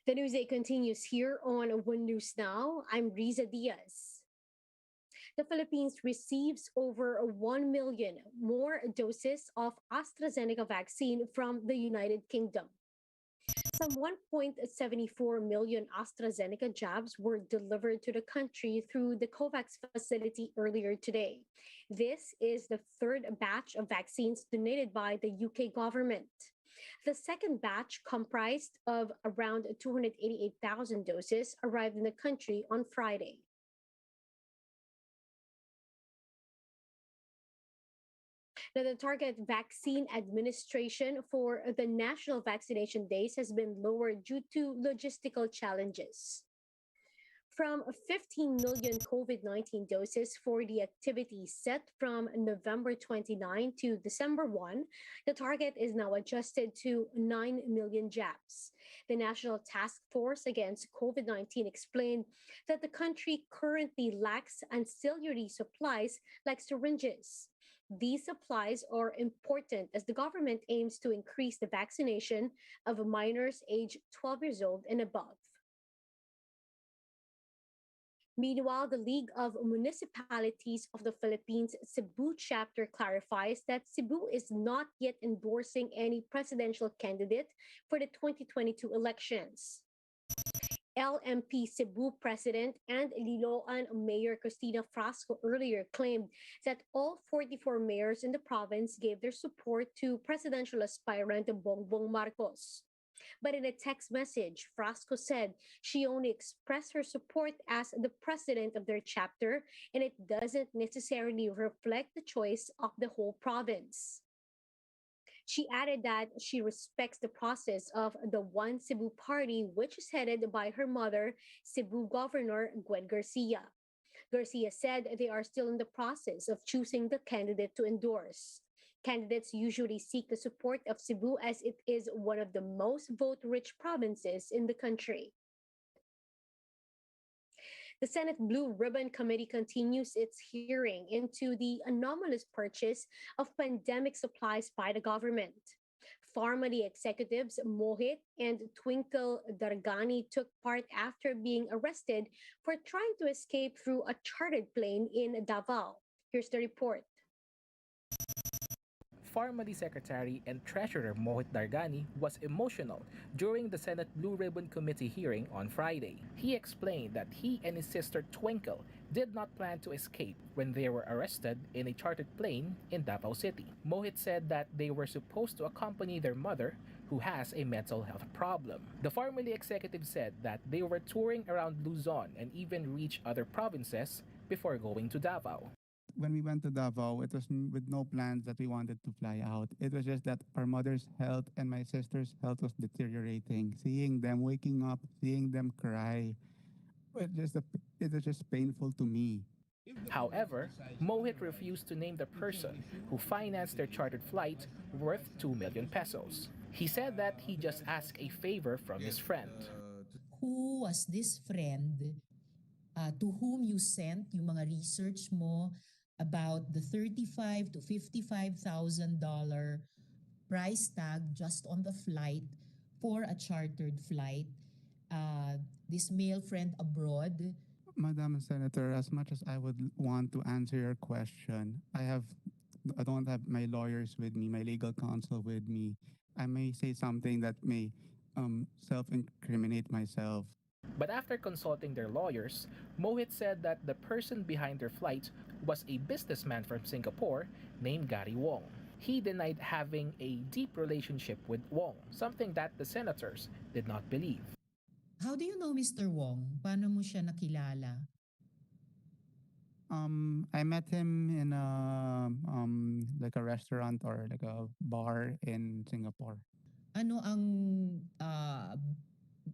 The news day continues here on One News Now. I'm Riza Diaz. The Philippines receives over 1 million more doses of AstraZeneca vaccine from the United Kingdom. Some 1.74 million AstraZeneca jabs were delivered to the country through the COVAX facility earlier today. This is the third batch of vaccines donated by the UK government. The second batch, comprised of around 288,000 doses, arrived in the country on Friday. Now, the target vaccine administration for the national vaccination days has been lowered due to logistical challenges. From 15 million COVID-19 doses for the activity set from November 29 to December 1, the target is now adjusted to 9 million jabs. The National Task Force Against COVID-19 explained that the country currently lacks ancillary supplies like syringes. These supplies are important as the government aims to increase the vaccination of minors aged 12 years old and above. Meanwhile, the League of Municipalities of the Philippines Cebu chapter clarifies that Cebu is not yet endorsing any presidential candidate for the 2022 elections. LMP Cebu President and Liloan Mayor Cristina Frasco earlier claimed that all 44 mayors in the province gave their support to presidential aspirant Bongbong Marcos. But in a text message, Frasco said she only expressed her support as the president of their chapter, and it doesn't necessarily reflect the choice of the whole province. She added that she respects the process of the One Cebu Party, which is headed by her mother, Cebu Governor Gwen Garcia. Garcia said they are still in the process of choosing the candidate to endorse. Candidates usually seek the support of Cebu as it is one of the most vote-rich provinces in the country. The Senate Blue Ribbon Committee continues its hearing into the anomalous purchase of pandemic supplies by the government. Pharmally executives Mohit and Twinkle Dargani took part after being arrested for trying to escape through a chartered plane in Davao. Here's the report. Pharmally Secretary and Treasurer Mohit Dargani was emotional during the Senate Blue Ribbon Committee hearing on Friday. He explained that he and his sister Twinkle did not plan to escape when they were arrested in a chartered plane in Davao City. Mohit said that they were supposed to accompany their mother, who has a mental health problem. The Pharmally executive said that they were touring around Luzon and even reached other provinces before going to Davao. When we went to Davao, it was with no plans that we wanted to fly out. It was just that our mother's health and my sister's health was deteriorating. Seeing them waking up, seeing them cry, it was just painful to me. However, Mohit refused to name the person who financed their chartered flight worth 2 million pesos. He said that he just asked a favor from his friend. Who was this friend to whom you sent yung mga research mo about the $35,000 to $55,000 price tag just on the flight for a chartered flight? This male friend abroad. Madam Senator, as much as I would want to answer your question, I don't have my lawyers with me, my legal counsel with me. I may say something that may self-incriminate myself. But after consulting their lawyers, Mohit said that the person behind their flight was a businessman from Singapore named Gary Wong. He denied having a deep relationship with Wong, something that the senators did not believe. How do you know Mr. Wong? Paano mo siya nakilala? I met him in like a restaurant or like a bar in Singapore. Ano ang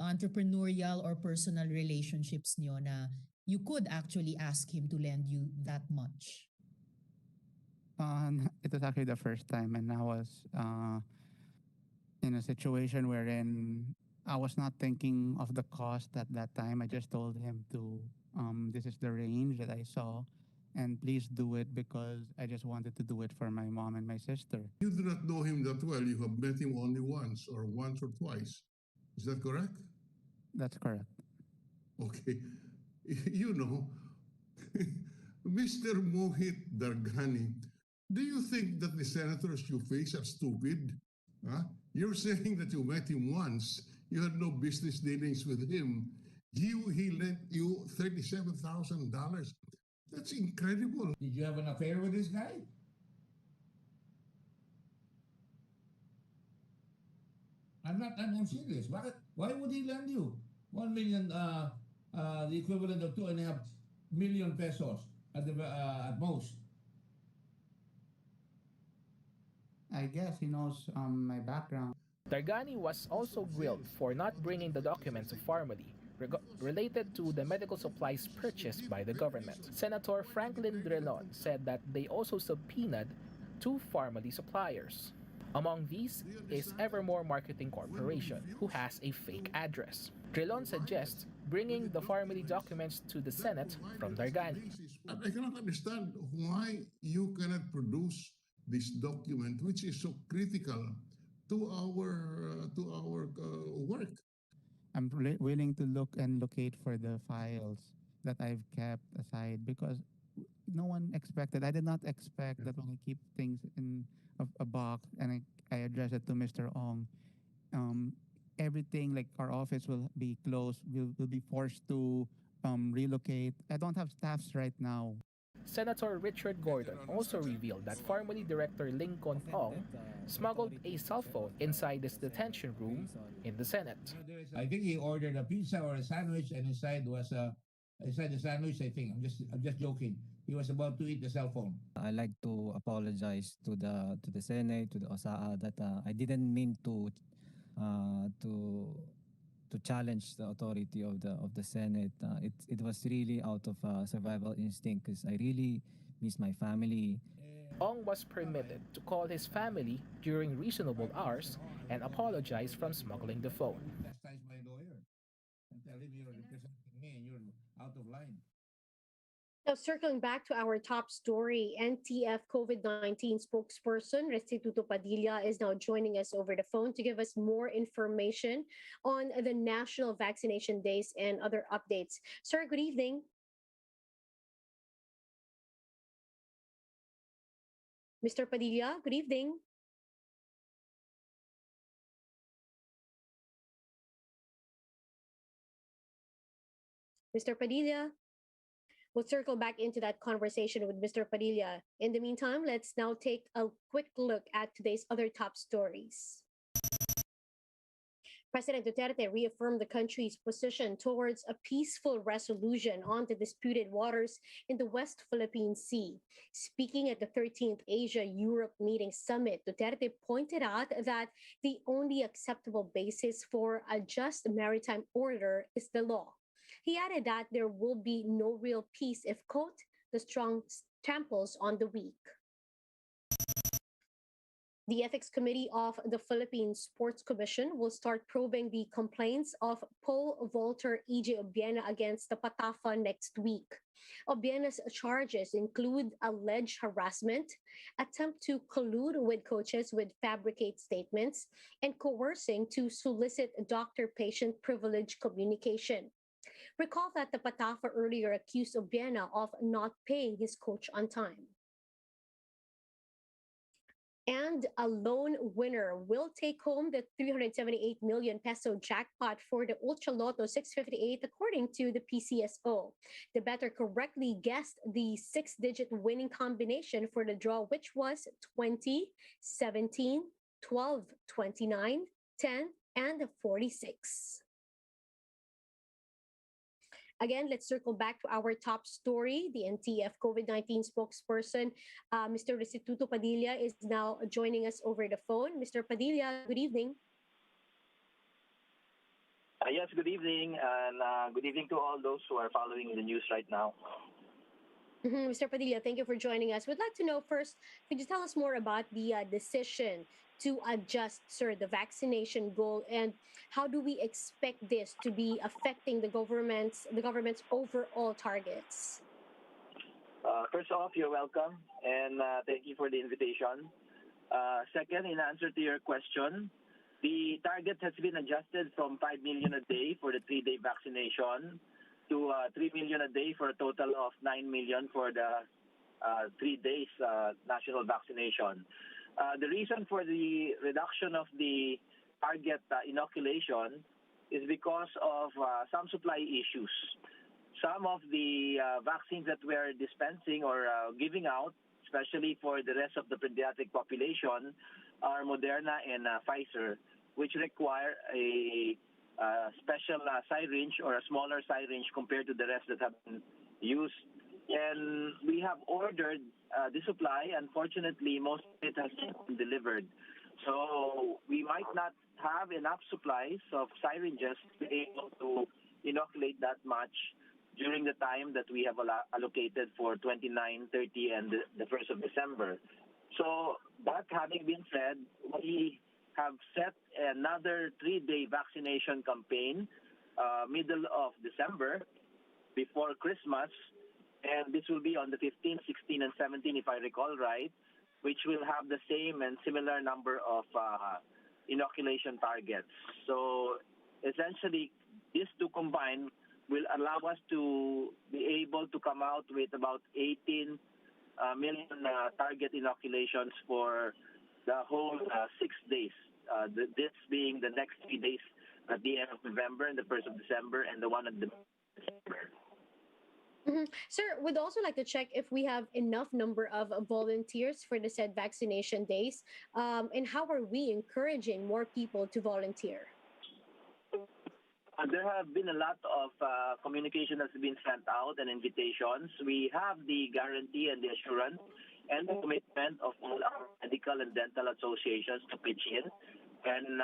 entrepreneurial or personal relationships niyo na you could actually ask him to lend you that much? It was actually the first time, and I was in a situation wherein I was not thinking of the cost at that time. I just told him to, this is the range that I saw, and please do it because I just wanted to do it for my mom and my sister. You do not know him that well. You have met him only once or twice. Is that correct? That's correct. Okay. You know, Mr. Mohit Dargani, do you think that the senators you face are stupid? Huh? You're saying that you met him once, you had no business dealings with him. He lent you $37,000. That's incredible. Did you have an affair with this guy? I'm serious. Why would he lend you 1 million, the equivalent of 2.5 million pesos at most? I guess he knows my background. Dargani was also grilled for not bringing the documents of Pharmally related to the medical supplies purchased by the government. Senator Franklin Drilon said that they also subpoenaed two Pharmally suppliers. Among these is Evermore Marketing Corporation, who has a fake address. Drilon suggests bringing the Pharmally documents to the Senate from Dargani. I cannot understand why you cannot produce this document, which is so critical to our work. I'm willing to look and locate for the files that I've kept aside because no one expected. I did not expect that when I keep things in a box and I address it to Mr. Ong, everything like our office will be closed. We'll be forced to relocate. I don't have staffs right now. Senator Richard Gordon also revealed that Pharmally Director Lincoln Ong smuggled a cell phone inside his detention room in the Senate. I think he ordered a pizza or a sandwich, and inside the sandwich. I think I'm just joking. He was about to eat the cell phone. I like to apologize to the Senate, to the OSAA that I didn't mean uh, to to challenge the authority of the Senate. It was really out of survival instinct because I really miss my family. Ong was permitted to call his family during reasonable hours and apologize from smuggling the phone. Chastise my lawyer and tell him you're representing me and you're out of line. Now, circling back to our top story, NTF COVID-19 spokesperson Restituto Padilla is now joining us over the phone to give us more information on the national vaccination days and other updates. Sir, good evening. Mr. Padilla, good evening. Mr. Padilla. We'll circle back into that conversation with Mr. Padilla. In the meantime, let's now take a quick look at today's other top stories. President Duterte reaffirmed the country's position towards a peaceful resolution on the disputed waters in the West Philippine Sea. Speaking at the 13th Asia-Europe Meeting Summit, Duterte pointed out that the only acceptable basis for a just maritime order is the law. He added that there will be no real peace if, quote, the strong tramples on the weak. The Ethics Committee of the Philippine Sports Commission will start probing the complaints of pole vaulter EJ Obiena against the Patafa next week. Obiena's charges include alleged harassment, attempt to collude with coaches with fabricate statements, and coercing to solicit doctor-patient privilege communication. Recall that the Patafa earlier accused Obiena of not paying his coach on time. And a lone winner will take home the 378 million peso jackpot for the Ultra Lotto 658 according to the PCSO. The bettor correctly guessed the six-digit winning combination for the draw, which was 20, 17, 12, 29, 10, and 46. Again, let's circle back to our top story. The NTF COVID-19 spokesperson, Mr. Restituto Padilla, is now joining us over the phone. Mr. Padilla, good evening. Yes, good evening, and good evening to all those who are following the news right now. Mr. Padilla, thank you for joining us. We'd like to know first, could you tell us more about the decision to adjust, sir, the vaccination goal, and how do we expect this to be affecting the government's overall targets? First off, you're welcome, and thank you for the invitation. Second, in answer to your question, The target has been adjusted from 5 million a day for the 3-day vaccination to 3 million a day for a total of 9 million for the 3 days national vaccination. The reason for the reduction of the target inoculation is because of some supply issues. Some of the vaccines that we're dispensing or giving out, especially for the rest of the pediatric population, are Moderna and Pfizer, which require a special syringe or a smaller syringe compared to the rest that have been used. And we have ordered the supply. Unfortunately, most of it has been delivered. So we might not have enough supplies of syringes to be able to inoculate that much during the time that we have allocated for 29, 30, and the 1st of December. So that having been said, we have set another 3-day vaccination campaign middle of December before Christmas, and this will be on the 15th, 16th, and 17th, if I recall right, which will have the same and similar number of inoculation targets. So essentially, these two combined will allow us to be able to come out with about 18 million target inoculations for the whole 6 days. This being the next 3 days at the end of November and the 1st of December, and the one at the December. Mhm. Sir, would also like to check if we have enough number of volunteers for the said vaccination days, and how are we encouraging more people to volunteer? There have been a lot of communication that's been sent out and invitations. We have the guarantee and the assurance and the commitment of all our medical and dental associations to pitch in. And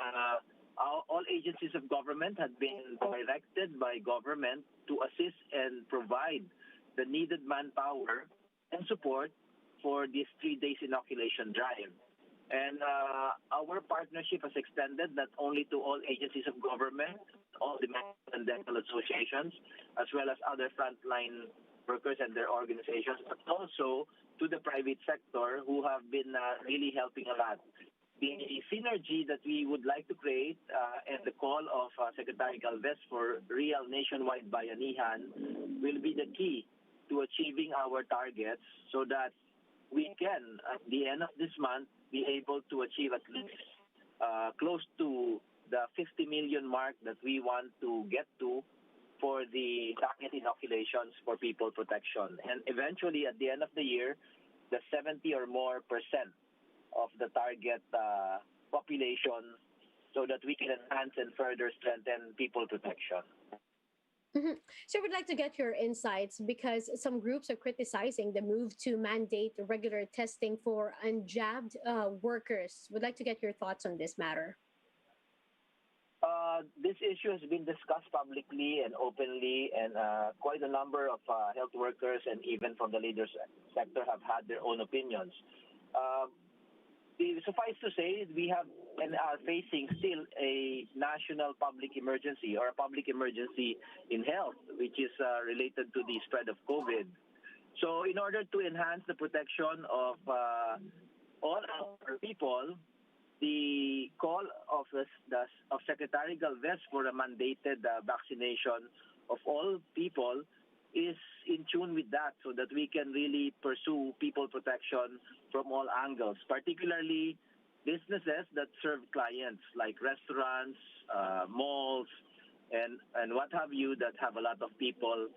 all agencies of government have been directed by government to assist and provide the needed manpower and support for this 3 days inoculation drive. And our partnership has extended not only to all agencies of government, all the medical and dental associations, as well as other frontline workers and their organizations, but also to the private sector who have been really helping a lot. The synergy that we would like to create and the call of Secretary Galvez for real nationwide bayanihan will be the key to achieving our targets, so that we can, at the end of this month, be able to achieve at least close to the 50 million mark that we want to get to for the target inoculations for people protection. And eventually, at the end of the year, the 70 or more percent of the target population, so that we can enhance and further strengthen people protection. Mhm. So we'd like to get your insights, because some groups are criticizing the move to mandate regular testing for unjabbed workers. Would like to get your thoughts on this matter. This issue has been discussed publicly and openly, and quite a number of health workers and even from the leaders sector have had their own opinions. Suffice to say, we have and are facing still a national public emergency, or a public emergency in health, which is related to the spread of COVID. So in order to enhance the protection of all our people, the call of Secretary Galvez for a mandated vaccination of all people is in tune with that, so that we can really pursue people protection from all angles, particularly businesses that serve clients like restaurants, malls, and what have you, that have a lot of people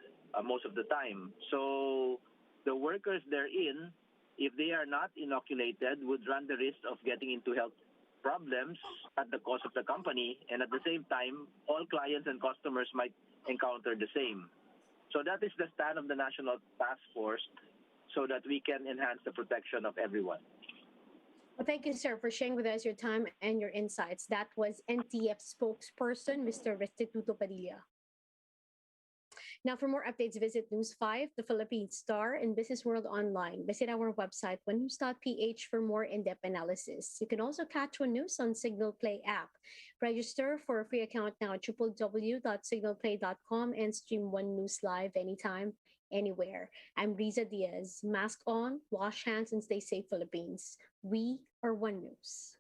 most of the time. So the workers therein, if they are not inoculated, would run the risk of getting into health problems at the cost of the company, and at the same time, all clients and customers might encounter the same. So that is the stand of the National Task Force, so that we can enhance the protection of everyone. Well, thank you, sir, for sharing with us your time and your insights. That was NTF spokesperson, Mr. Restituto Padilla. Now, for more updates, visit News 5, the Philippine Star, and Business World Online. Visit our website, onenews.ph, for more in-depth analysis. You can also catch One News on Signal Play app. Register for a free account now at www.signalplay.com and stream One News live anytime, anywhere. I'm Riza Diaz. Mask on, wash hands, and stay safe, Philippines. We are One News.